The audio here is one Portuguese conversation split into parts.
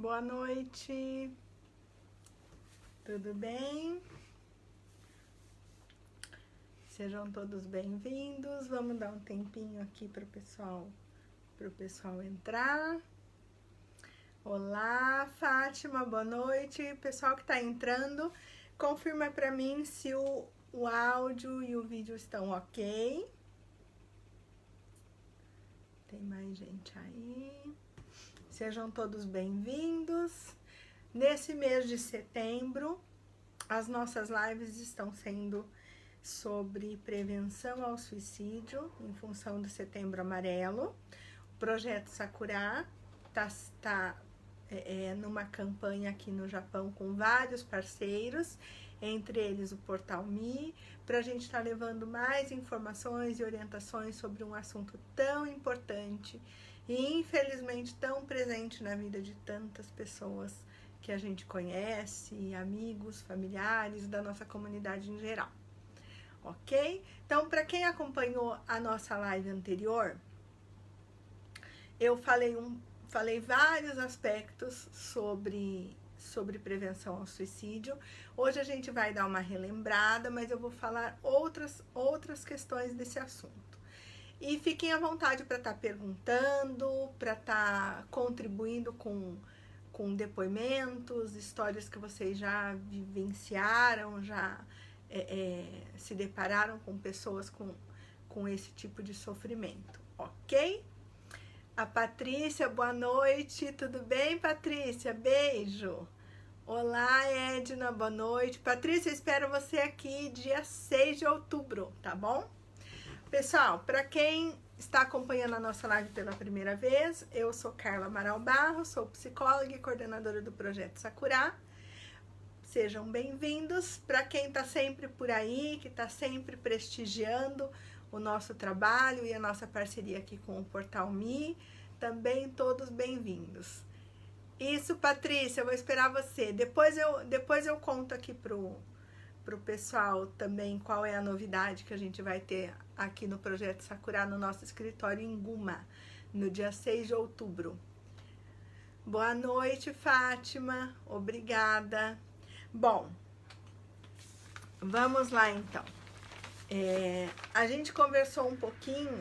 Boa noite, tudo bem? Sejam todos bem-vindos. Vamos dar um tempinho aqui para o pessoal entrar. Olá, Fátima, boa noite. Pessoal que está entrando, confirma para mim se o áudio e o vídeo estão ok. Tem mais gente aí. Sejam todos bem-vindos. Nesse mês de setembro, as nossas lives estão sendo sobre prevenção ao suicídio, em função do Setembro Amarelo. O Projeto Sakura está numa campanha aqui no Japão com vários parceiros, entre eles o Portal Me, para a gente estar levando mais informações e orientações sobre um assunto tão importante e infelizmente tão presente na vida de tantas pessoas que a gente conhece, amigos, familiares, da nossa comunidade em geral. Ok? Então, para quem acompanhou a nossa live anterior, eu falei vários aspectos sobre prevenção ao suicídio. Hoje a gente vai dar uma relembrada, mas eu vou falar outras questões desse assunto. E fiquem à vontade para estar perguntando, para estar contribuindo com depoimentos, histórias que vocês já vivenciaram, já se depararam com pessoas com esse tipo de sofrimento, ok? A Patrícia, boa noite, tudo bem, Patrícia? Beijo! Olá, Edna, boa noite. Patrícia, espero você aqui dia 6 de outubro, tá bom? Pessoal, para quem está acompanhando a nossa live pela primeira vez, eu sou Carla Amaral Barros, sou psicóloga e coordenadora do Projeto Sakura. Sejam bem-vindos. Para quem está sempre por aí, que está sempre prestigiando o nosso trabalho e a nossa parceria aqui com o Portal Me, também todos bem-vindos. Isso, Patrícia, eu vou esperar você. Depois eu conto aqui pro pessoal também qual é a novidade que a gente vai ter aqui no Projeto Sakura, no nosso escritório em Guma, no dia 6 de outubro. Boa noite, Fátima. Obrigada. Bom, vamos lá então. A gente conversou um pouquinho,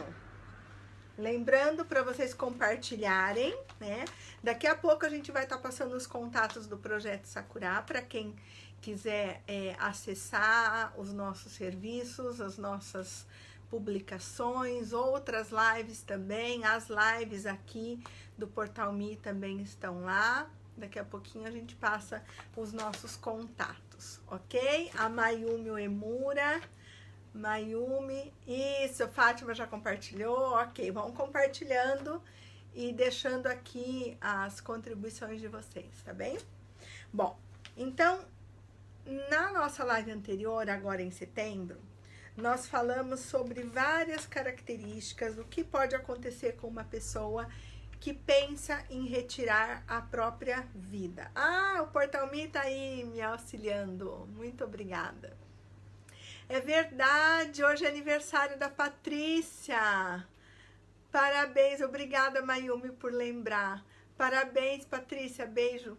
lembrando para vocês compartilharem, né? Daqui a pouco a gente vai estar passando os contatos do Projeto Sakura para quem quiser acessar os nossos serviços, as nossas publicações, outras lives também. As lives aqui do Portal Me também estão lá. Daqui a pouquinho a gente passa os nossos contatos, ok? A Mayumi Uemura, Mayumi, isso, Fátima já compartilhou, ok, vão compartilhando e deixando aqui as contribuições de vocês, tá bem? Bom, então, na nossa live anterior, agora em setembro, nós falamos sobre várias características do que pode acontecer com uma pessoa que pensa em retirar a própria vida. Ah, o Portal Me tá aí me auxiliando, muito obrigada. É verdade, hoje é aniversário da Patrícia. Parabéns, obrigada, Mayumi, por lembrar. Parabéns, Patrícia, beijo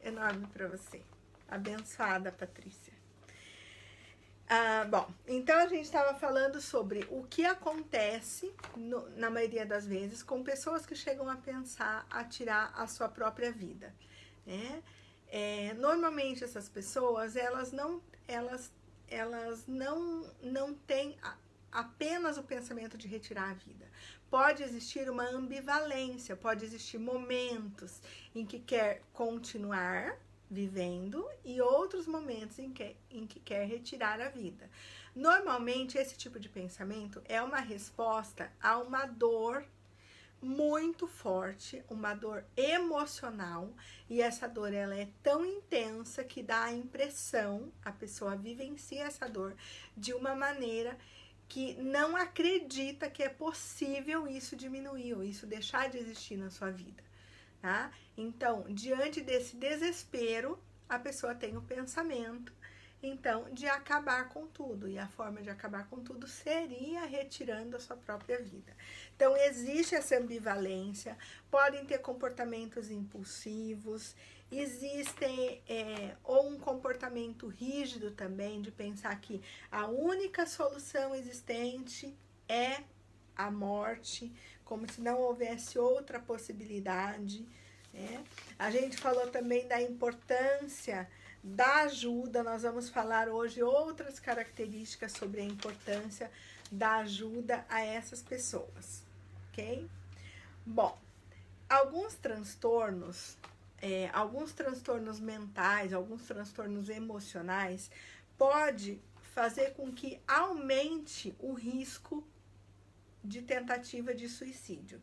enorme para você. Abençoada, Patrícia. Bom, então a gente estava falando sobre o que acontece, na maioria das vezes, com pessoas que chegam a pensar a tirar a sua própria vida, né? Normalmente essas pessoas, elas não têm apenas o pensamento de retirar a vida. Pode existir uma ambivalência, pode existir momentos em que quer continuar vivendo e outros momentos em que quer retirar a vida. Normalmente, esse tipo de pensamento é uma resposta a uma dor muito forte, uma dor emocional, e essa dor ela é tão intensa que dá a impressão, a pessoa vivencia essa dor de uma maneira que não acredita que é possível isso diminuir ou isso deixar de existir na sua vida. Tá? Então, diante desse desespero, a pessoa tem o pensamento então, de acabar com tudo. E a forma de acabar com tudo seria retirando a sua própria vida. Então, existe essa ambivalência, podem ter comportamentos impulsivos, existem ou um comportamento rígido também, de pensar que a única solução existente é a morte, como se não houvesse outra possibilidade, né? A gente falou também da importância da ajuda, nós vamos falar hoje outras características sobre a importância da ajuda a essas pessoas, ok? Bom, alguns transtornos mentais, alguns transtornos emocionais, pode fazer com que aumente o risco de tentativa de suicídio.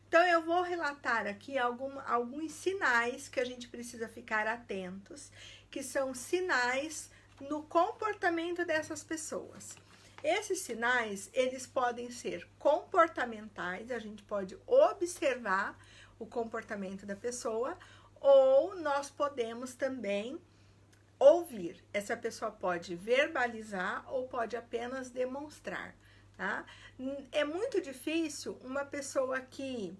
Então, eu vou relatar aqui alguns sinais que a gente precisa ficar atentos, que são sinais no comportamento dessas pessoas. Esses sinais, eles podem ser comportamentais, a gente pode observar o comportamento da pessoa, ou nós podemos também ouvir. Essa pessoa pode verbalizar ou pode apenas demonstrar, tá? É muito difícil uma pessoa que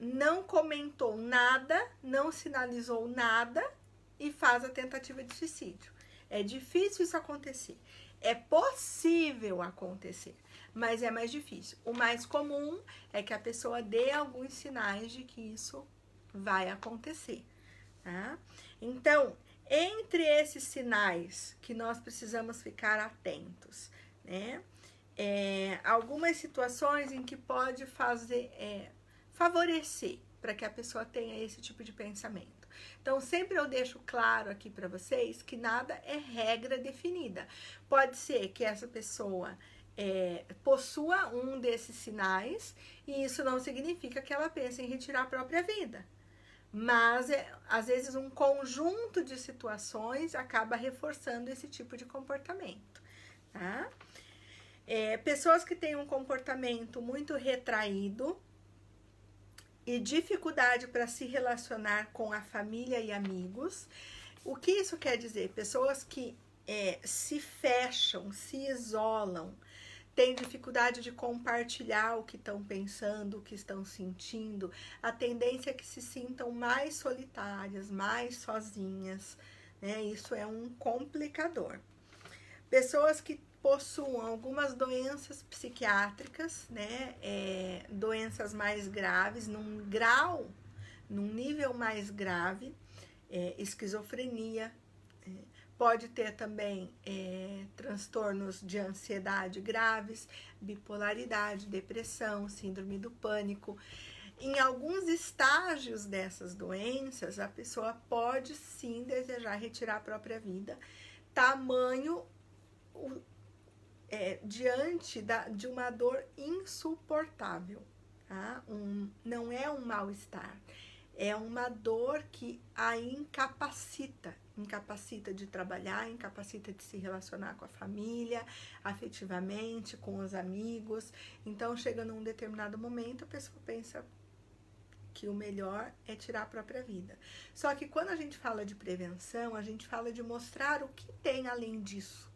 não comentou nada, não sinalizou nada e faz a tentativa de suicídio. É difícil isso acontecer. É possível acontecer, mas é mais difícil. O mais comum é que a pessoa dê alguns sinais de que isso vai acontecer, tá? Então, entre esses sinais que nós precisamos ficar atentos, né? Algumas situações em que pode favorecer para que a pessoa tenha esse tipo de pensamento. Então, sempre eu deixo claro aqui para vocês que nada é regra definida. Pode ser que essa pessoa possua um desses sinais e isso não significa que ela pense em retirar a própria vida. Mas, às vezes, um conjunto de situações acaba reforçando esse tipo de comportamento, tá? Pessoas que têm um comportamento muito retraído e dificuldade para se relacionar com a família e amigos. O que isso quer dizer? Pessoas que se fecham, se isolam, têm dificuldade de compartilhar o que estão pensando, o que estão sentindo. A tendência é que se sintam mais solitárias, mais sozinhas, né? Isso é um complicador. Pessoas que possuam algumas doenças psiquiátricas, né? Doenças mais graves, num nível mais grave, esquizofrenia, pode ter também transtornos de ansiedade graves, bipolaridade, depressão, síndrome do pânico. Em alguns estágios dessas doenças, a pessoa pode sim desejar retirar a própria vida, tamanho diante de uma dor insuportável, tá? Não é um mal-estar, é uma dor que a incapacita de trabalhar, incapacita de se relacionar com a família, afetivamente, com os amigos. Então, chega num determinado momento, a pessoa pensa que o melhor é tirar a própria vida. Só que quando a gente fala de prevenção, a gente fala de mostrar o que tem além disso,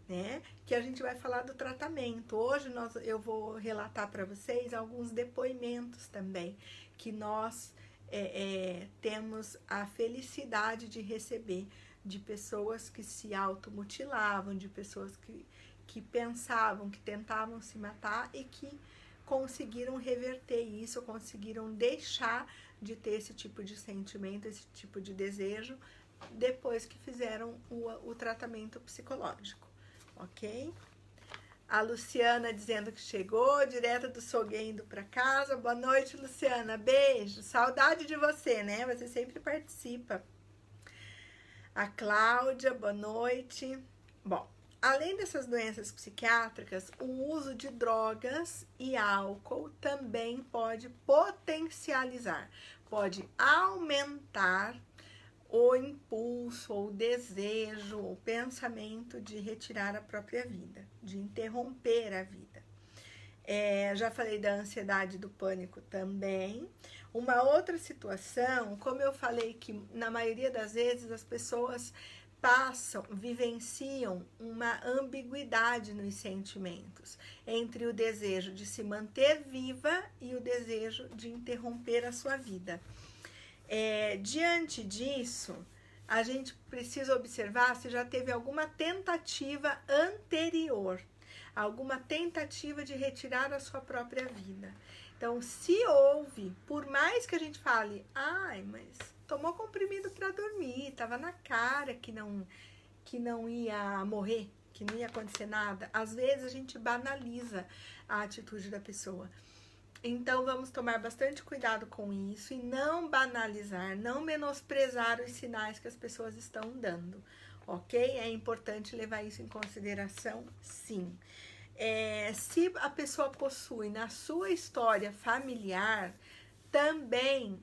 né? Que a gente vai falar do tratamento. Hoje eu vou relatar para vocês alguns depoimentos também que nós temos a felicidade de receber de pessoas que se automutilavam, de pessoas que pensavam, que tentavam se matar e que conseguiram reverter isso, conseguiram deixar de ter esse tipo de sentimento, esse tipo de desejo, depois que fizeram o tratamento psicológico, ok? A Luciana dizendo que chegou, direto do Soguém indo para casa. Boa noite, Luciana. Beijo. Saudade de você, né? Você sempre participa. A Cláudia, boa noite. Bom, além dessas doenças psiquiátricas, o uso de drogas e álcool também pode potencializar, pode aumentar o impulso, ou o desejo, o pensamento de retirar a própria vida, de interromper a vida. Já falei da ansiedade e do pânico também. Uma outra situação, como eu falei que na maioria das vezes as pessoas vivenciam uma ambiguidade nos sentimentos entre o desejo de se manter viva e o desejo de interromper a sua vida. Diante disso, a gente precisa observar se já teve alguma tentativa anterior, alguma tentativa de retirar a sua própria vida. Então, se houve, por mais que a gente fale, ai, mas tomou comprimido para dormir, estava na cara que não ia morrer, que não ia acontecer nada, às vezes a gente banaliza a atitude da pessoa. Então, vamos tomar bastante cuidado com isso e não banalizar, não menosprezar os sinais que as pessoas estão dando, ok? É importante levar isso em consideração, sim. Se a pessoa possui na sua história familiar também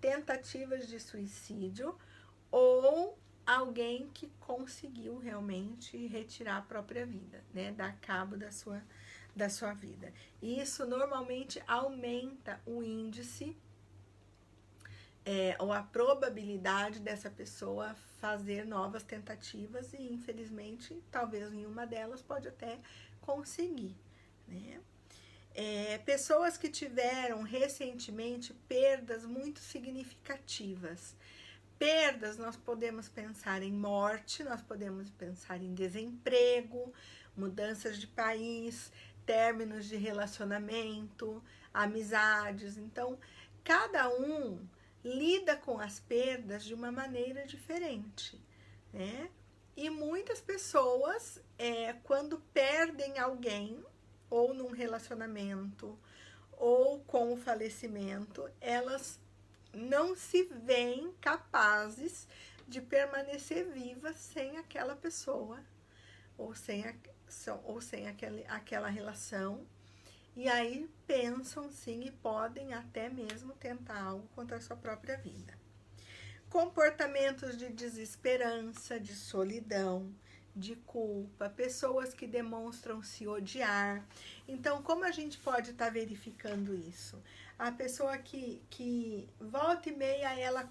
tentativas de suicídio ou alguém que conseguiu realmente retirar a própria vida, né? Dar cabo da sua vida. Isso normalmente aumenta o índice ou a probabilidade dessa pessoa fazer novas tentativas e, infelizmente, talvez nenhuma delas pode até conseguir, né? Pessoas que tiveram recentemente perdas muito significativas. Perdas, nós podemos pensar em morte, nós podemos pensar em desemprego, mudanças de país, términos de relacionamento, amizades. Então, cada um lida com as perdas de uma maneira diferente, né? E muitas pessoas, quando perdem alguém, ou num relacionamento, ou com o falecimento, elas não se veem capazes de permanecer vivas sem aquela pessoa, ou sem aquela relação. E aí pensam sim e podem até mesmo tentar algo contra a sua própria vida. Comportamentos de desesperança, de solidão, de culpa, pessoas que demonstram se odiar. Então, como a gente pode estar verificando isso? A pessoa que volta e meia ela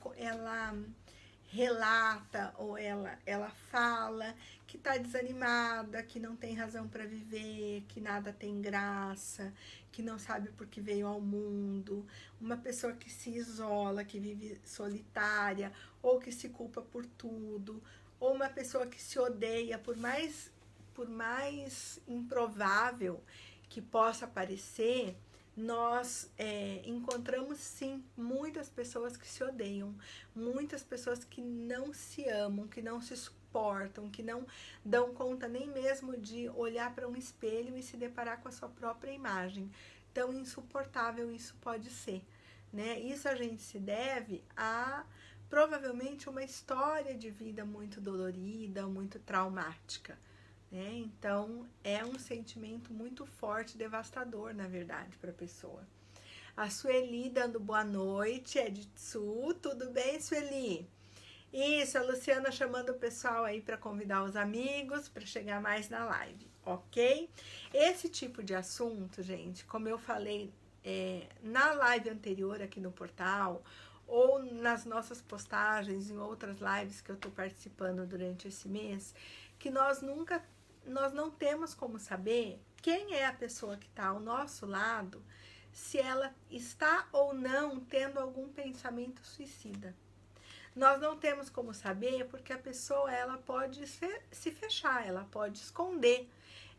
relata ou ela fala que está desanimada, que não tem razão para viver, que nada tem graça, que não sabe por que veio ao mundo, uma pessoa que se isola, que vive solitária, ou que se culpa por tudo, ou uma pessoa que se odeia, por mais improvável que possa parecer, nós encontramos sim muitas pessoas que se odeiam, muitas pessoas que não se amam, que não se suportam, que não dão conta nem mesmo de olhar para um espelho e se deparar com a sua própria imagem. Tão insuportável isso pode ser, né? Isso a gente se deve a provavelmente uma história de vida muito dolorida, muito traumática. Então, é um sentimento muito forte, devastador, na verdade, para a pessoa. A Sueli dando boa noite, é de Tsu. Tudo bem, Sueli? Isso, a Luciana chamando o pessoal aí para convidar os amigos, para chegar mais na live, ok? Esse tipo de assunto, gente, como eu falei na live anterior aqui no portal, ou nas nossas postagens, em outras lives que eu estou participando durante esse mês, que nós não temos como saber quem é a pessoa que está ao nosso lado, se ela está ou não tendo algum pensamento suicida. Nós não temos como saber porque a pessoa ela pode se fechar, ela pode esconder,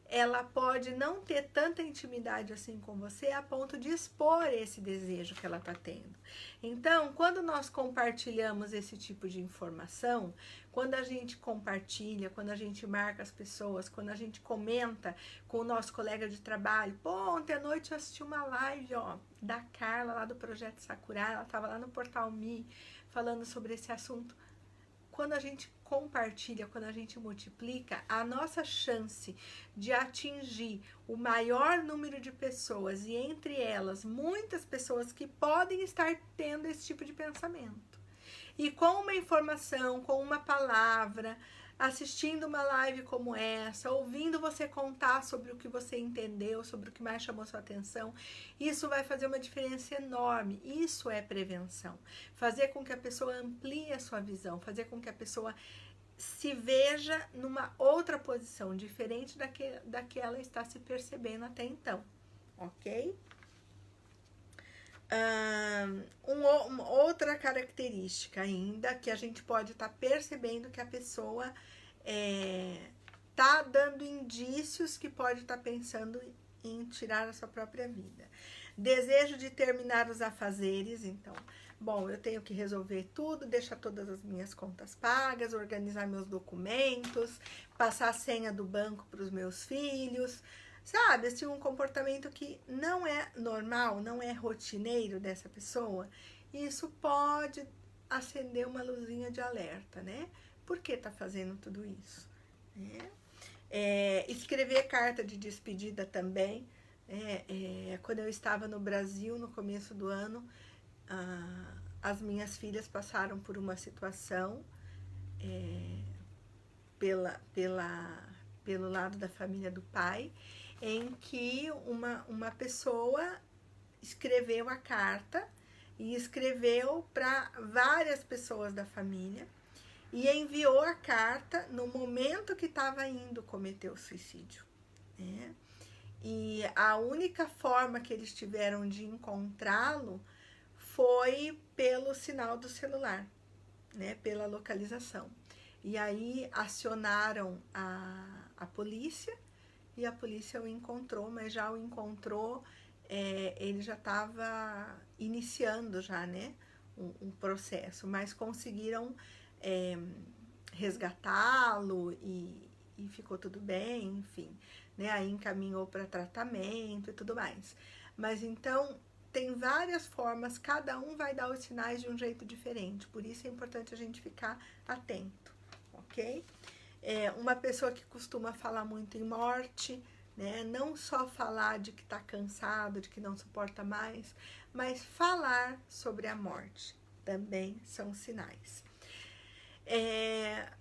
ela pode não ter tanta intimidade assim com você a ponto de expor esse desejo que ela está tendo. Então, quando nós compartilhamos esse tipo de informação, quando a gente compartilha, quando a gente marca as pessoas, quando a gente comenta com o nosso colega de trabalho, ontem à noite eu assisti uma live da Carla lá do Projeto Sakura, ela estava lá no Portal Me falando sobre esse assunto. Quando a gente compartilha, quando a gente multiplica, a nossa chance de atingir o maior número de pessoas, e entre elas, muitas pessoas que podem estar tendo esse tipo de pensamento. E com uma informação, com uma palavra, assistindo uma live como essa, ouvindo você contar sobre o que você entendeu, sobre o que mais chamou sua atenção, isso vai fazer uma diferença enorme. Isso é prevenção. Fazer com que a pessoa amplie a sua visão, fazer com que a pessoa se veja numa outra posição, diferente da que ela está se percebendo até então, ok? Uma outra característica ainda que a gente pode estar percebendo que a pessoa tá dando indícios que pode estar pensando em tirar a sua própria vida. Desejo de terminar os afazeres, então, bom, eu tenho que resolver tudo, deixar todas as minhas contas pagas, organizar meus documentos, passar a senha do banco para os meus filhos, sabe? Assim, um comportamento que não é normal, não é rotineiro dessa pessoa. Isso pode acender uma luzinha de alerta, né? Por que tá fazendo tudo isso? Escrever carta de despedida também. Quando eu estava no Brasil, no começo do ano, as minhas filhas passaram por uma situação pelo lado da família do pai, em que uma pessoa escreveu a carta e escreveu para várias pessoas da família e enviou a carta no momento que estava indo cometer o suicídio, né? E a única forma que eles tiveram de encontrá-lo foi pelo sinal do celular, né? Pela localização. E aí acionaram a polícia e a polícia o encontrou, mas já o encontrou, ele já estava iniciando já, né? Um processo, mas conseguiram resgatá-lo e ficou tudo bem, enfim, né? Aí encaminhou para tratamento e tudo mais. Mas então tem várias formas, cada um vai dar os sinais de um jeito diferente, por isso é importante a gente ficar atento, ok? Uma pessoa que costuma falar muito em morte, né? Não só falar de que está cansado, de que não suporta mais, mas falar sobre a morte também são sinais.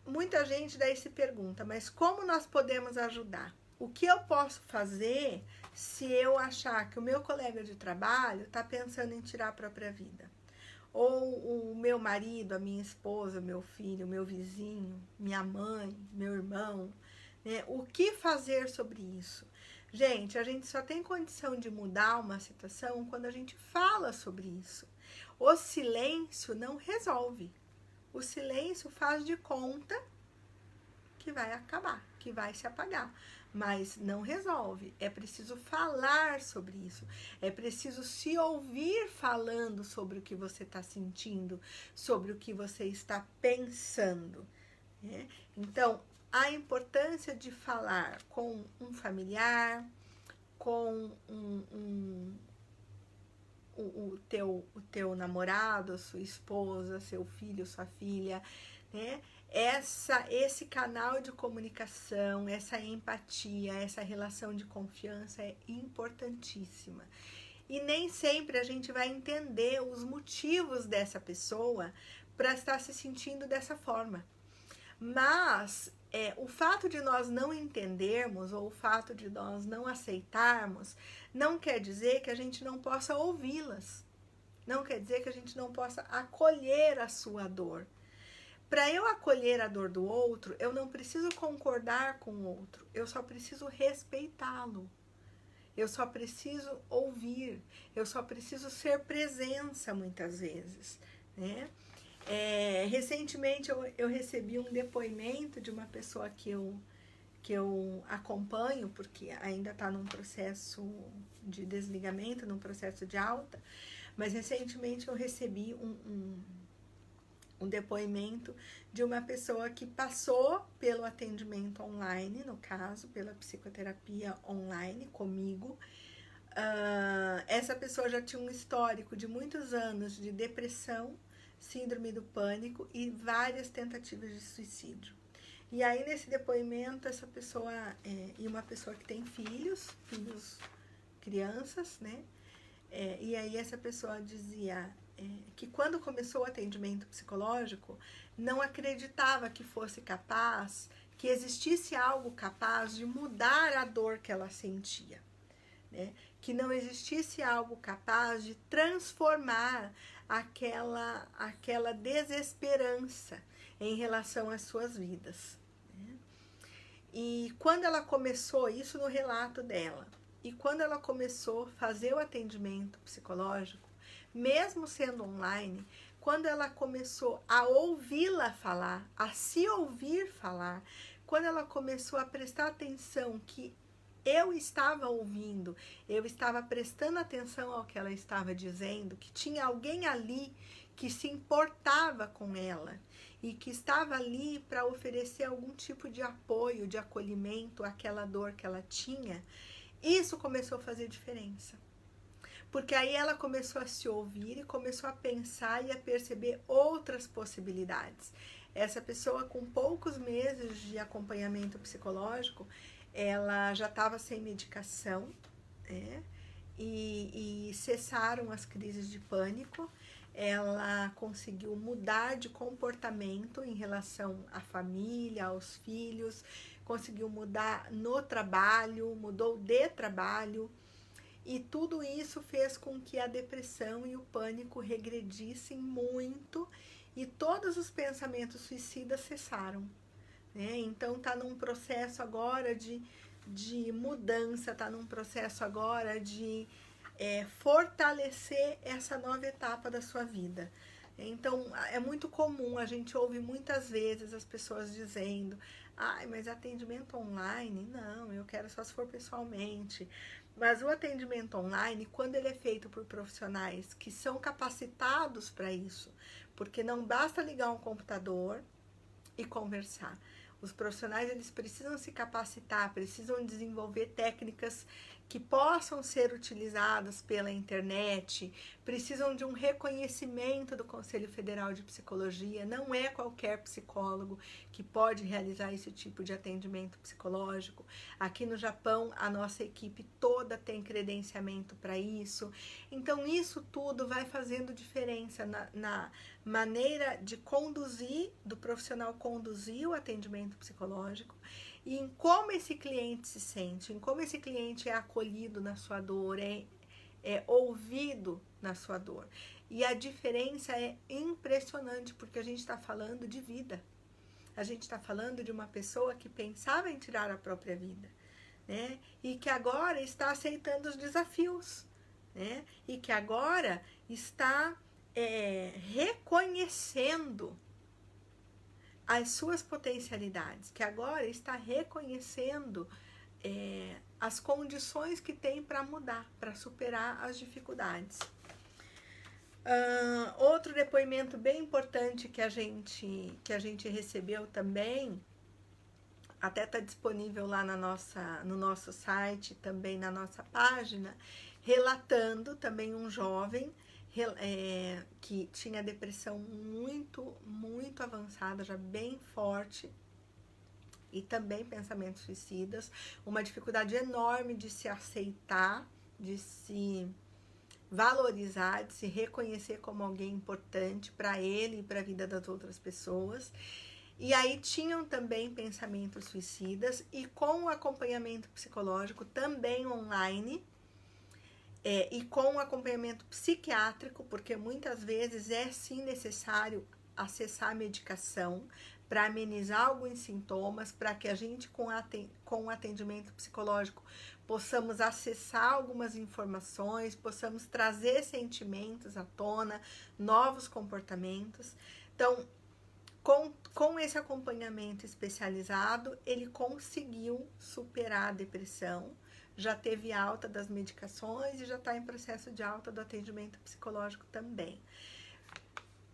Muita gente daí se pergunta, mas como nós podemos ajudar? O que eu posso fazer se eu achar que o meu colega de trabalho está pensando em tirar a própria vida? Ou o meu marido, a minha esposa, meu filho, meu vizinho, minha mãe, meu irmão, né? O que fazer sobre isso? Gente, a gente só tem condição de mudar uma situação quando a gente fala sobre isso. O silêncio não resolve. O silêncio faz de conta que vai acabar, que vai se apagar, mas não resolve. É preciso falar sobre isso, é preciso se ouvir falando sobre o que você está sentindo, sobre o que você está pensando, né? Então, a importância de falar com um familiar, com o teu namorado, sua esposa, seu filho, sua filha, né? Esse canal de comunicação, essa empatia, essa relação de confiança é importantíssima. E nem sempre a gente vai entender os motivos dessa pessoa para estar se sentindo dessa forma. Mas o fato de nós não entendermos ou o fato de nós não aceitarmos não quer dizer que a gente não possa ouvi-las. Não quer dizer que a gente não possa acolher a sua dor. Para eu acolher a dor do outro, eu não preciso concordar com o outro, eu só preciso respeitá-lo. Eu só preciso ouvir, eu só preciso ser presença muitas vezes, né? Recentemente eu recebi um depoimento de uma pessoa que eu acompanho, porque ainda está num processo de desligamento, num processo de alta, mas recentemente eu recebi um depoimento de uma pessoa que passou pelo atendimento online, no caso, pela psicoterapia online comigo. Essa pessoa já tinha um histórico de muitos anos de depressão, síndrome do pânico e várias tentativas de suicídio. E aí, nesse depoimento, essa pessoa, e uma pessoa que tem filhos, crianças, né? E aí essa pessoa dizia que quando começou o atendimento psicológico, não acreditava que fosse capaz, que existisse algo capaz de mudar a dor que ela sentia, né? Que não existisse algo capaz de transformar aquela desesperança. em relação às suas vidas. Né? E quando ela começou, isso no relato dela, e quando ela começou a fazer o atendimento psicológico, mesmo sendo online, quando ela começou a ouvi-la falar, a se ouvir falar, quando ela começou a prestar atenção que eu estava ouvindo, eu estava prestando atenção ao que ela estava dizendo, que tinha alguém ali que se importava com ela e que estava ali para oferecer algum tipo de apoio, de acolhimento àquela dor que ela tinha, isso começou a fazer diferença. Porque aí ela começou a se ouvir e começou a pensar e a perceber outras possibilidades. Essa pessoa, com poucos meses de acompanhamento psicológico, ela já estava sem medicação, né? E cessaram as crises de pânico. Ela conseguiu mudar de comportamento em relação à família, aos filhos, conseguiu mudar no trabalho, mudou de trabalho. E tudo isso fez com que a depressão e o pânico regredissem muito e todos os pensamentos suicidas cessaram. Né? Então está num processo agora de mudança, está num processo agora de fortalecer essa nova etapa da sua vida. Então é muito comum, a gente ouve muitas vezes as pessoas dizendo: ai, mas atendimento online? Não, eu quero só se for pessoalmente. Mas o atendimento online, quando ele é feito por profissionais que são capacitados para isso, porque não basta ligar um computador e conversar. Os profissionais, eles precisam se capacitar, precisam desenvolver técnicas que possam ser utilizadas pela internet, precisam de um reconhecimento do Conselho Federal de Psicologia. Não é qualquer psicólogo que pode realizar esse tipo de atendimento psicológico. Aqui no Japão, a nossa equipe toda tem credenciamento para isso. Então, isso tudo vai fazendo diferença na maneira de conduzir, do profissional conduzir o atendimento psicológico, e em como esse cliente se sente, em como esse cliente é acolhido na sua dor, é ouvido na sua dor. E a diferença é impressionante, porque a gente está falando de vida. A gente está falando de uma pessoa que pensava em tirar a própria vida, né? E que agora está aceitando os desafios, né? E que agora está reconhecendo as suas potencialidades, que agora está reconhecendo as condições que tem para mudar, para superar as dificuldades. Outro depoimento bem importante que a gente recebeu também, até está disponível lá no nosso site, também na nossa página, relatando também um jovem que tinha depressão muito, muito avançada, já bem forte, e também pensamentos suicidas, uma dificuldade enorme de se aceitar, de se valorizar, de se reconhecer como alguém importante para ele e para a vida das outras pessoas. E aí tinham também pensamentos suicidas, e com o acompanhamento psicológico também online, e com o acompanhamento psiquiátrico, porque muitas vezes é sim necessário acessar a medicação para amenizar alguns sintomas, para que a gente, com o atendimento psicológico, possamos acessar algumas informações, possamos trazer sentimentos à tona, novos comportamentos. Então, com esse acompanhamento especializado, ele conseguiu superar a depressão, já teve alta das medicações e já está em processo de alta do atendimento psicológico também.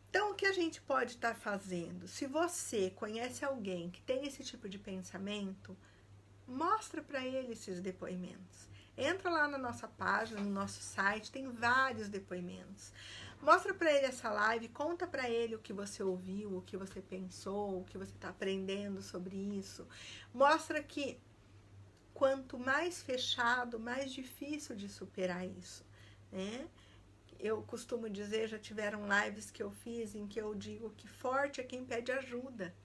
Então, o que a gente pode estar fazendo? Se você conhece alguém que tem esse tipo de pensamento, mostra para ele esses depoimentos. Entra lá na nossa página, no nosso site, tem vários depoimentos. Mostra para ele essa live, conta para ele o que você ouviu, o que você pensou, o que você está aprendendo sobre isso. Mostra que quanto mais fechado, mais difícil de superar isso, né? Eu costumo dizer, já tiveram lives que eu fiz em que eu digo que forte é quem pede ajuda.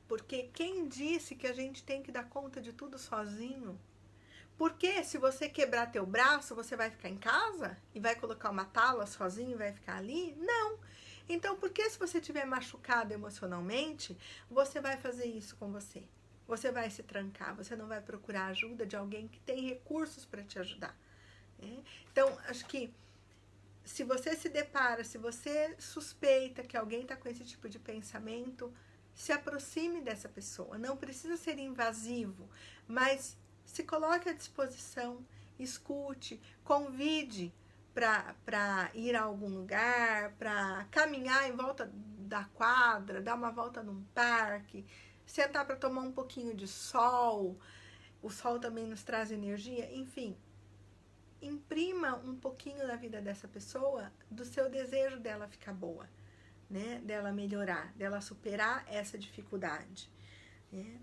Porque quem disse que a gente tem que dar conta de tudo sozinho? Porque se você quebrar teu braço, você vai ficar em casa e vai colocar uma tala sozinho e vai ficar ali? Não! Então, por que se você estiver machucado emocionalmente, você vai fazer isso com você? Você vai se trancar, você não vai procurar ajuda de alguém que tem recursos para te ajudar. Né? Então, acho que se você se depara, se você suspeita que alguém está com esse tipo de pensamento, se aproxime dessa pessoa. Não precisa ser invasivo, mas se coloque à disposição, escute, convide para ir a algum lugar, para caminhar em volta da quadra, dar uma volta num parque, sentar para tomar um pouquinho de sol. O sol também nos traz energia, enfim. Imprima um pouquinho na vida dessa pessoa do seu desejo dela ficar boa, né? Dela melhorar, dela superar essa dificuldade, né?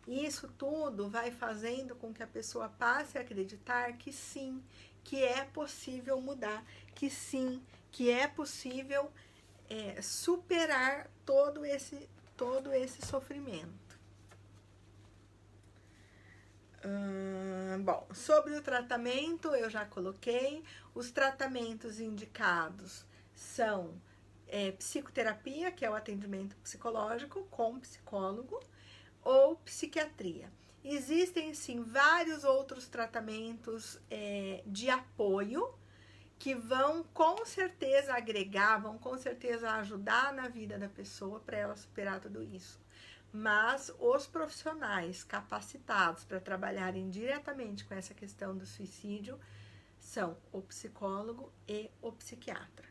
E isso tudo vai fazendo com que a pessoa passe a acreditar que sim, que é possível mudar, que sim, que é possível superar todo esse sofrimento. Bom, sobre o tratamento, eu já coloquei. Os tratamentos indicados são psicoterapia, que é o atendimento psicológico com psicólogo, ou psiquiatria. Existem, sim, vários outros tratamentos de apoio que vão com certeza agregar, vão com certeza ajudar na vida da pessoa para ela superar tudo isso. Mas os profissionais capacitados para trabalharem diretamente com essa questão do suicídio são o psicólogo e o psiquiatra.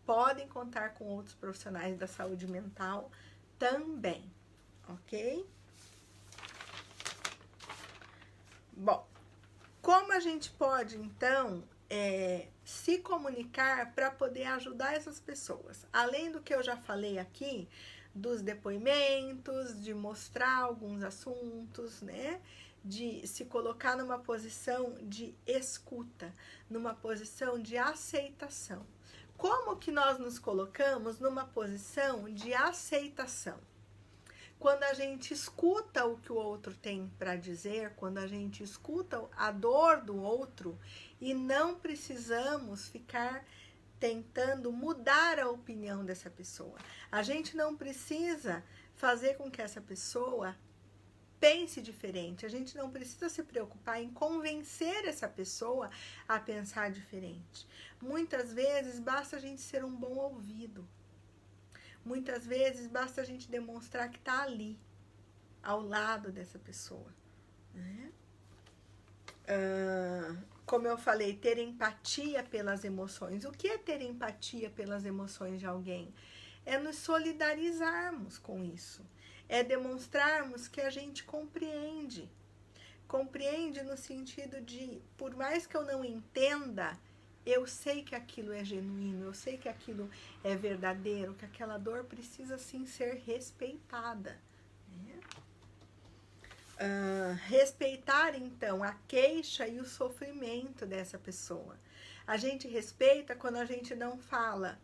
Podem contar com outros profissionais da saúde mental também, ok? Bom, como a gente pode, então, se comunicar para poder ajudar essas pessoas? Além do que eu já falei aqui, dos depoimentos, de mostrar alguns assuntos, né? De se colocar numa posição de escuta, numa posição de aceitação. Como que nós nos colocamos numa posição de aceitação? Quando a gente escuta o que o outro tem para dizer, quando a gente escuta a dor do outro e não precisamos ficar tentando mudar a opinião dessa pessoa. A gente não precisa fazer com que essa pessoa pense diferente. A gente não precisa se preocupar em convencer essa pessoa a pensar diferente. Muitas vezes basta a gente ser um bom ouvido. Muitas vezes basta a gente demonstrar que está ali, ao lado dessa pessoa, né? Como eu falei, ter empatia pelas emoções. O que é ter empatia pelas emoções de alguém? É nos solidarizarmos com isso. É demonstrarmos que a gente compreende. Compreende no sentido de, por mais que eu não entenda, eu sei que aquilo é genuíno, eu sei que aquilo é verdadeiro, que aquela dor precisa sim ser respeitada, né? Respeitar, então, a queixa e o sofrimento dessa pessoa. A gente respeita quando a gente não fala,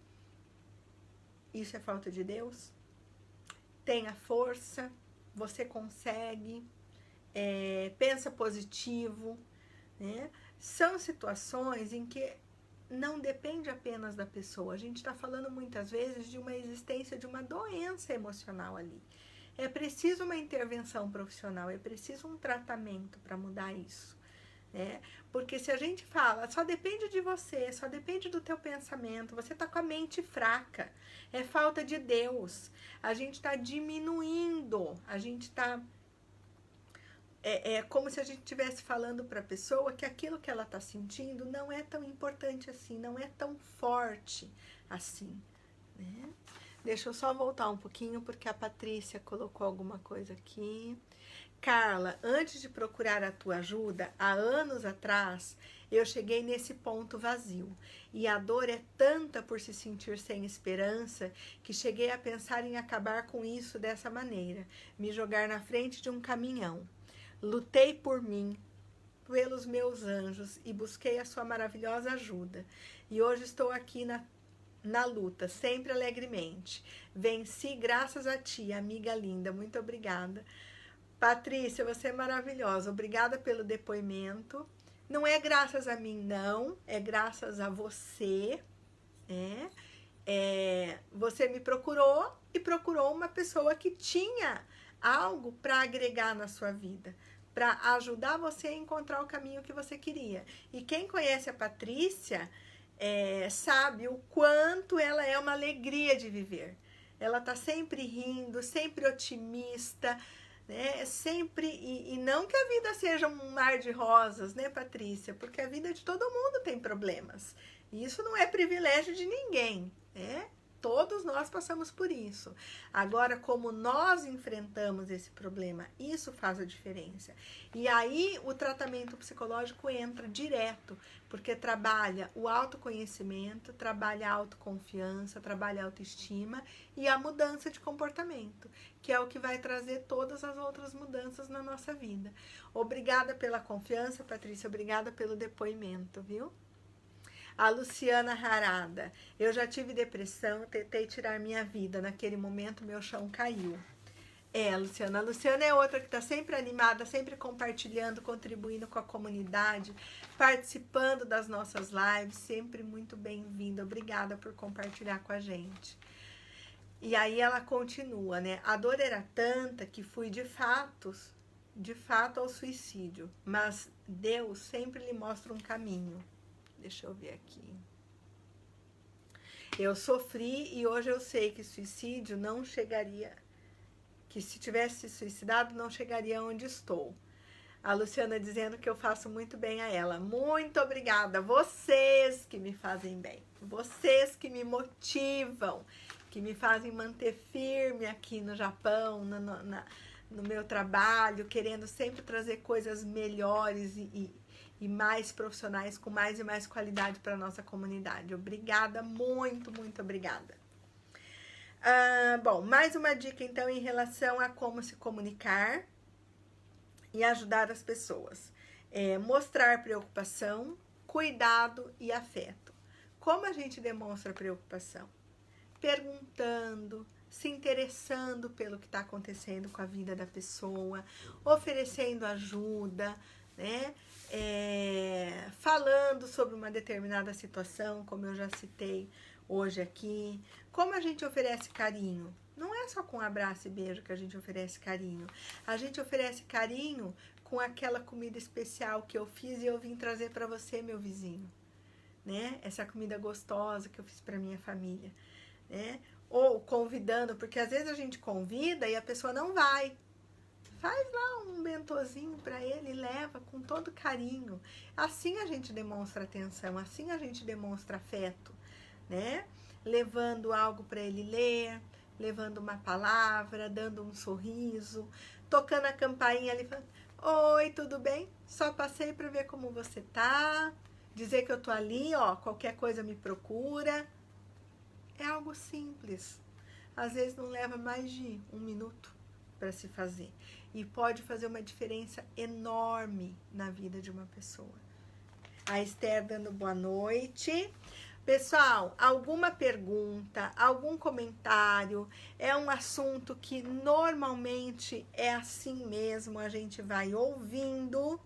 isso é falta de Deus? Tenha força, você consegue, pensa positivo, né? São situações em que não depende apenas da pessoa. A gente está falando muitas vezes de uma existência de uma doença emocional ali. É preciso uma intervenção profissional, é preciso um tratamento para mudar isso, né? Porque se a gente fala, só depende de você, só depende do teu pensamento, você está com a mente fraca, é falta de Deus, a gente está diminuindo, a gente está... É como se a gente estivesse falando para a pessoa que aquilo que ela está sentindo não é tão importante assim, não é tão forte assim, né? Deixa eu só voltar um pouquinho, porque a Patrícia colocou alguma coisa aqui. Carla, antes de procurar a tua ajuda, há anos atrás, eu cheguei nesse ponto vazio. E a dor é tanta por se sentir sem esperança, que cheguei a pensar em acabar com isso dessa maneira. Me jogar na frente de um caminhão. Lutei por mim, pelos meus anjos, e busquei a sua maravilhosa ajuda. E hoje estou aqui na luta, sempre alegremente. Venci graças a ti, amiga linda. Muito obrigada. Patrícia, você é maravilhosa. Obrigada pelo depoimento. Não é graças a mim, não. É graças a você, né? Você me procurou e procurou uma pessoa que tinha algo para agregar na sua vida, para ajudar você a encontrar o caminho que você queria. E quem conhece a Patrícia sabe o quanto ela é uma alegria de viver. Ela está sempre rindo, sempre otimista, né? Sempre, e não que a vida seja um mar de rosas, né, Patrícia? Porque a vida de todo mundo tem problemas. E isso não é privilégio de ninguém, né? Todos nós passamos por isso. Agora, como nós enfrentamos esse problema, isso faz a diferença. E aí o tratamento psicológico entra direto, porque trabalha o autoconhecimento, trabalha a autoconfiança, trabalha a autoestima e a mudança de comportamento, que é o que vai trazer todas as outras mudanças na nossa vida. Obrigada pela confiança, Patrícia, obrigada pelo depoimento, viu? A Luciana Harada, eu já tive depressão, tentei tirar minha vida, naquele momento meu chão caiu. Luciana, a Luciana é outra que está sempre animada, sempre compartilhando, contribuindo com a comunidade, participando das nossas lives, sempre muito bem-vinda, obrigada por compartilhar com a gente. E aí ela continua, né? A dor era tanta que fui de fato ao suicídio, mas Deus sempre lhe mostra um caminho. Deixa eu ver aqui. Eu sofri e hoje eu sei que suicídio não chegaria, que se tivesse se suicidado não chegaria onde estou. A Luciana dizendo que eu faço muito bem a ela. Muito obrigada. Vocês que me fazem bem. Vocês que me motivam, que me fazem manter firme aqui no Japão, no meu trabalho, querendo sempre trazer coisas melhores e mais profissionais, com mais e mais qualidade para a nossa comunidade. Obrigada, muito, muito obrigada. Bom, mais uma dica então em relação a como se comunicar e ajudar as pessoas. Mostrar preocupação, cuidado e afeto. Como a gente demonstra preocupação? Perguntando, se interessando pelo que está acontecendo com a vida da pessoa, oferecendo ajuda, né? Falando sobre uma determinada situação, como eu já citei hoje aqui. Como a gente oferece carinho? Não é só com abraço e beijo que a gente oferece carinho. A gente oferece carinho com aquela comida especial que eu fiz e eu vim trazer para você, meu vizinho, né? Essa comida gostosa que eu fiz para minha família, né? Ou convidando, porque às vezes a gente convida e a pessoa não vai. Faz lá um bentozinho para ele e leva com todo carinho. Assim a gente demonstra atenção, assim a gente demonstra afeto, né? Levando algo para ele ler, levando uma palavra, dando um sorriso, tocando a campainha ali, falando: oi, tudo bem? Só passei para ver como você tá, dizer que eu tô ali, ó, qualquer coisa me procura. É algo simples. Às vezes não leva mais de 1 minuto para se fazer. E pode fazer uma diferença enorme na vida de uma pessoa. A Esther dando boa noite. Pessoal, alguma pergunta, algum comentário? É um assunto que normalmente é assim mesmo, a gente vai ouvindo,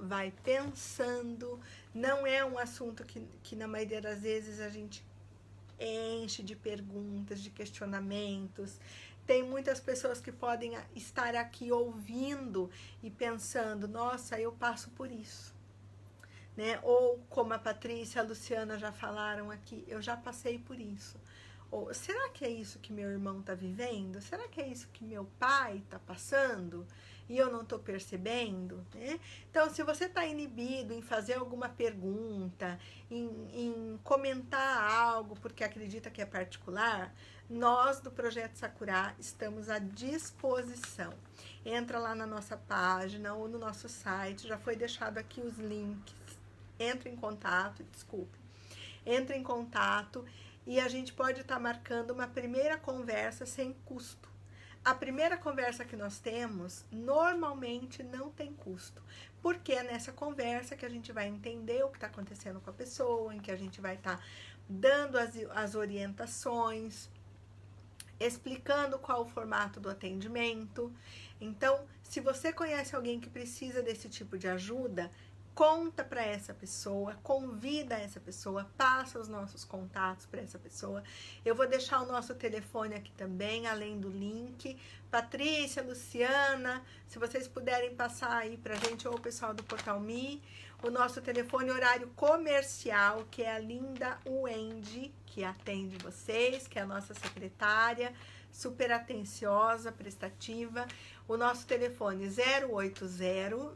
vai pensando. Não é um assunto que na maioria das vezes a gente enche de perguntas, de questionamentos. Tem muitas pessoas que podem estar aqui ouvindo e pensando: nossa, eu passo por isso, né? Ou como a Patrícia, a Luciana já falaram aqui, eu já passei por isso. Ou será que é isso que meu irmão está vivendo? Será que é isso que meu pai está passando e eu não estou percebendo, né? Então, se você está inibido em fazer alguma pergunta, em comentar algo porque acredita que é particular, nós do Projeto Sakura estamos à disposição. Entra lá na nossa página ou no nosso site, já foi deixado aqui os links. Entre em contato, entre em contato e a gente pode estar marcando uma primeira conversa sem custo. A primeira conversa que nós temos, normalmente não tem custo, porque é nessa conversa que a gente vai entender o que está acontecendo com a pessoa, em que a gente vai estar dando as orientações, explicando qual o formato do atendimento. Então, se você conhece alguém que precisa desse tipo de ajuda, conta para essa pessoa, convida essa pessoa, passa os nossos contatos para essa pessoa. Eu vou deixar o nosso telefone aqui também, além do link. Patrícia, Luciana, se vocês puderem passar aí pra gente, ou o pessoal do Portal Me, o nosso telefone horário comercial, que é a linda Wendy, que atende vocês, que é a nossa secretária, super atenciosa, prestativa. O nosso telefone 080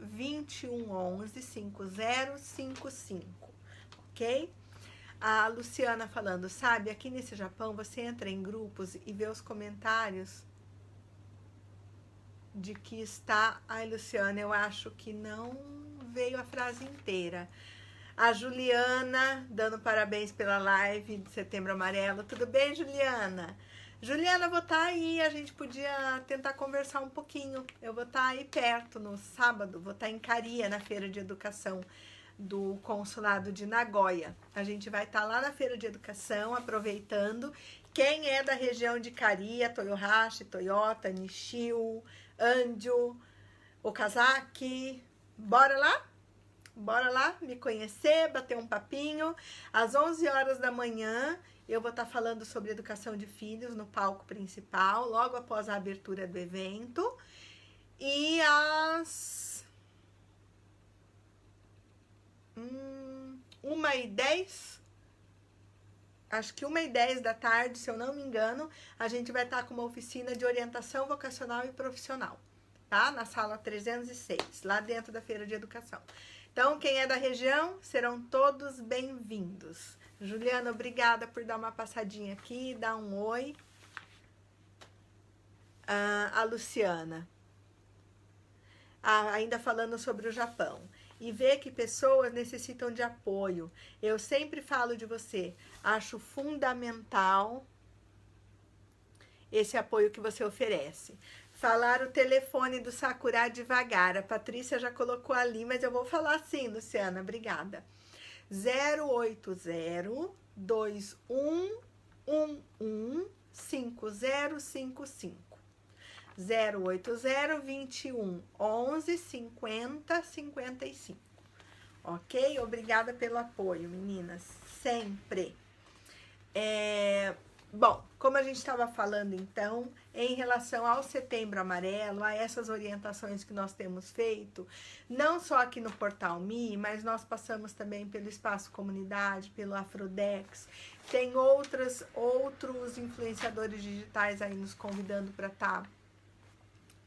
2111 5055, ok? A Luciana falando, sabe, aqui nesse Japão você entra em grupos e vê os comentários de que está... Ai, Luciana, eu acho que não veio a frase inteira. A Juliana, dando parabéns pela live de Setembro Amarelo. Tudo bem, Juliana? Juliana, vou estar aí, a gente podia tentar conversar um pouquinho. Eu vou estar aí perto no sábado, vou estar em Caria, na Feira de Educação do Consulado de Nagoya. A gente vai estar lá na Feira de Educação, aproveitando. Quem é da região de Caria, Toyohashi, Toyota, Nishio, Anjo, Okazaki, bora lá? Bora lá me conhecer, bater um papinho. Às 11 horas da manhã, eu vou estar falando sobre educação de filhos no palco principal, logo após a abertura do evento. E às 1h10, acho que 1h10 da tarde, se eu não me engano, a gente vai estar com uma oficina de orientação vocacional e profissional, tá? Na sala 306, lá dentro da Feira de Educação. Então, quem é da região, serão todos bem-vindos. Juliana, obrigada por dar uma passadinha aqui, dar um oi. A Luciana, ainda falando sobre o Japão. E ver que pessoas necessitam de apoio. Eu sempre falo de você, acho fundamental esse apoio que você oferece. Falar o telefone do Sakura devagar. A Patrícia já colocou ali, mas eu vou falar assim, Luciana, obrigada. 080 2111 5055. 080 2111 5055. Ok? Obrigada pelo apoio, meninas. Sempre. Bom, como a gente estava falando, então, em relação ao Setembro Amarelo, a essas orientações que nós temos feito, não só aqui no Portal Me, mas nós passamos também pelo Espaço Comunidade, pelo Afrodex, tem outros influenciadores digitais aí nos convidando para estar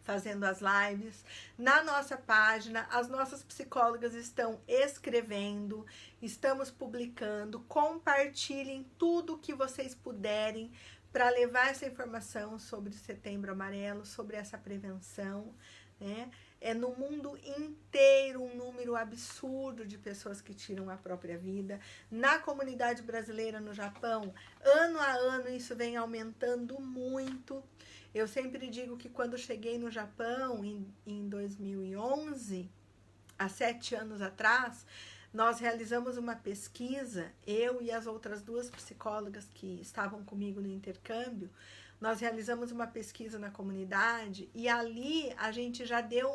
fazendo as lives. Na nossa página, as nossas psicólogas estão escrevendo, estamos publicando, compartilhem tudo o que vocês puderem para levar essa informação sobre Setembro Amarelo, sobre essa prevenção, né? É no mundo inteiro um número absurdo de pessoas que tiram a própria vida. Na comunidade brasileira no Japão, ano a ano isso vem aumentando muito. Eu sempre digo que quando cheguei no Japão, em 2011, há 7 anos atrás, nós realizamos uma pesquisa, eu e as outras 2 psicólogas que estavam comigo no intercâmbio, nós realizamos uma pesquisa na comunidade e ali a gente já deu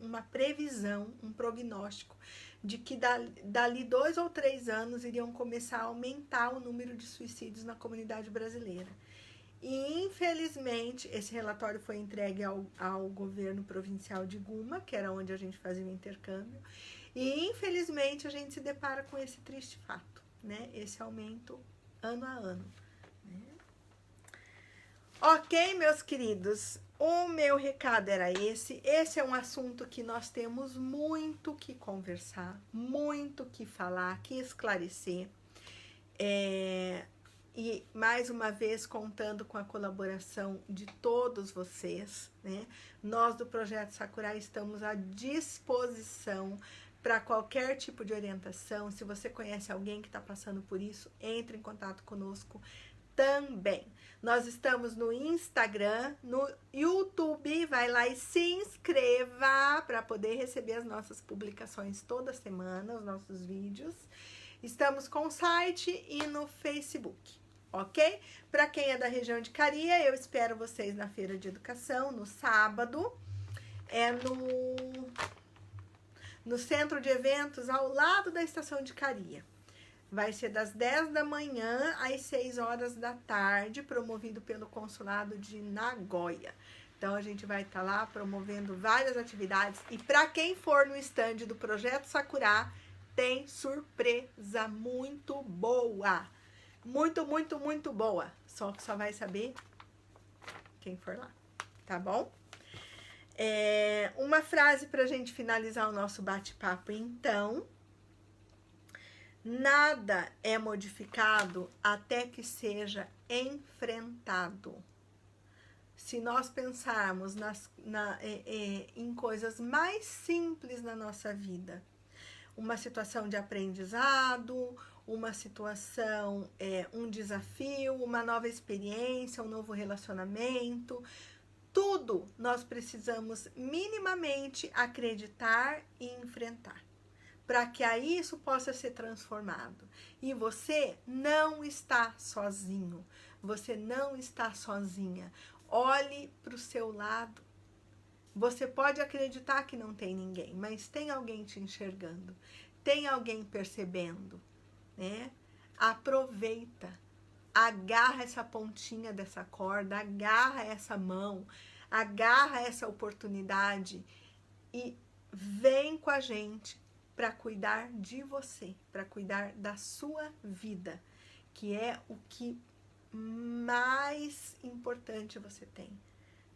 uma previsão, um prognóstico, de que dali 2 ou 3 anos iriam começar a aumentar o número de suicídios na comunidade brasileira. E, infelizmente, esse relatório foi entregue ao governo provincial de Guma, que era onde a gente fazia o intercâmbio, e, infelizmente, a gente se depara com esse triste fato, né? Esse aumento ano a ano. Né? Ok, meus queridos, o meu recado era esse. Esse é um assunto que nós temos muito que conversar, muito que falar, que esclarecer. E, mais uma vez, contando com a colaboração de todos vocês, né? Nós do Projeto Sakura estamos à disposição para qualquer tipo de orientação. Se você conhece alguém que está passando por isso, entre em contato conosco também. Nós estamos no Instagram, no YouTube, vai lá e se inscreva para poder receber as nossas publicações toda semana, os nossos vídeos. Estamos com o site e no Facebook. Ok? Para quem é da região de Caria, eu espero vocês na Feira de Educação, no sábado. no centro de eventos ao lado da estação de Caria. Vai ser das 10 da manhã às 6 horas da tarde, promovido pelo Consulado de Nagoya. Então, a gente vai estar lá promovendo várias atividades. E para quem for no stand do Projeto Sakura, tem surpresa muito boa. Muito, muito, muito boa. Só que só vai saber quem for lá, tá bom? Uma frase para a gente finalizar o nosso bate-papo, então. Nada é modificado até que seja enfrentado. Se nós pensarmos em coisas mais simples na nossa vida, uma situação de aprendizado, uma situação, um desafio, uma nova experiência, um novo relacionamento, tudo nós precisamos minimamente acreditar e enfrentar, para que aí isso possa ser transformado. E você não está sozinho, você não está sozinha. Olhe para o seu lado. Você pode acreditar que não tem ninguém, mas tem alguém te enxergando, tem alguém percebendo, né? Aproveita, agarra essa pontinha dessa corda, agarra essa mão, agarra essa oportunidade e vem com a gente para cuidar de você, para cuidar da sua vida, que é o que mais importante você tem,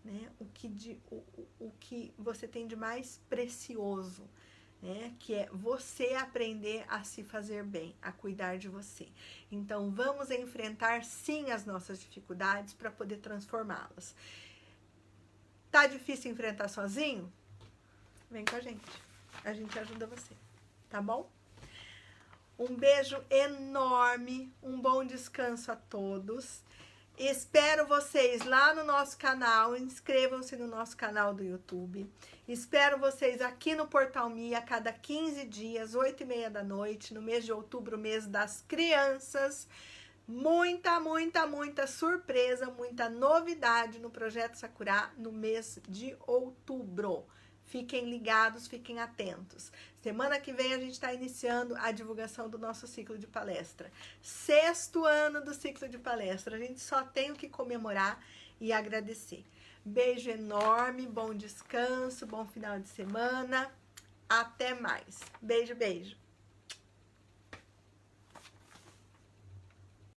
né? O que você tem de mais precioso, né? Que é você aprender a se fazer bem, a cuidar de você. Então, vamos enfrentar sim as nossas dificuldades para poder transformá-las. Tá difícil enfrentar sozinho? Vem com a gente ajuda você. Tá bom? Um beijo enorme, um bom descanso a todos. Espero vocês lá no nosso canal, inscrevam-se no nosso canal do YouTube. Espero vocês aqui no Portal Me a cada 15 dias, 8h30 da noite, no mês de outubro, mês das crianças. Muita, muita, muita surpresa, muita novidade no Projeto Sakura no mês de outubro. Fiquem ligados, fiquem atentos. Semana que vem a gente está iniciando a divulgação do nosso ciclo de palestra. 6º ano do ciclo de palestra. A gente só tem o que comemorar e agradecer. Beijo enorme, bom descanso, bom final de semana. Até mais. Beijo, beijo.